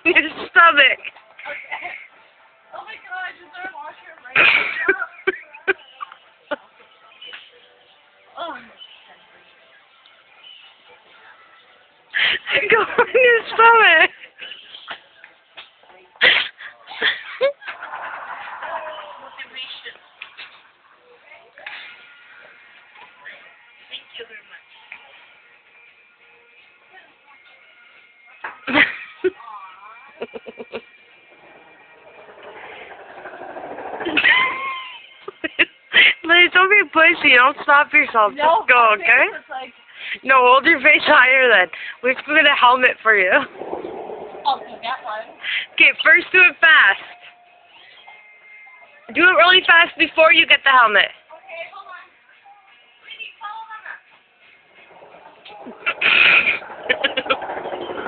on your stomach. Okay. Oh my god, is there a washer right now? Oh. Go on your stomach. Motivation. Thank you very much. Liz, don't be pushy. Don't stop yourself. No, Just go, okay? it's like, No, hold your face higher then. We have to get a helmet for you. I'll do that one. Okay, first do it fast. Do it really fast before you get the helmet. Okay, hold on. Sweetie, follow Mama.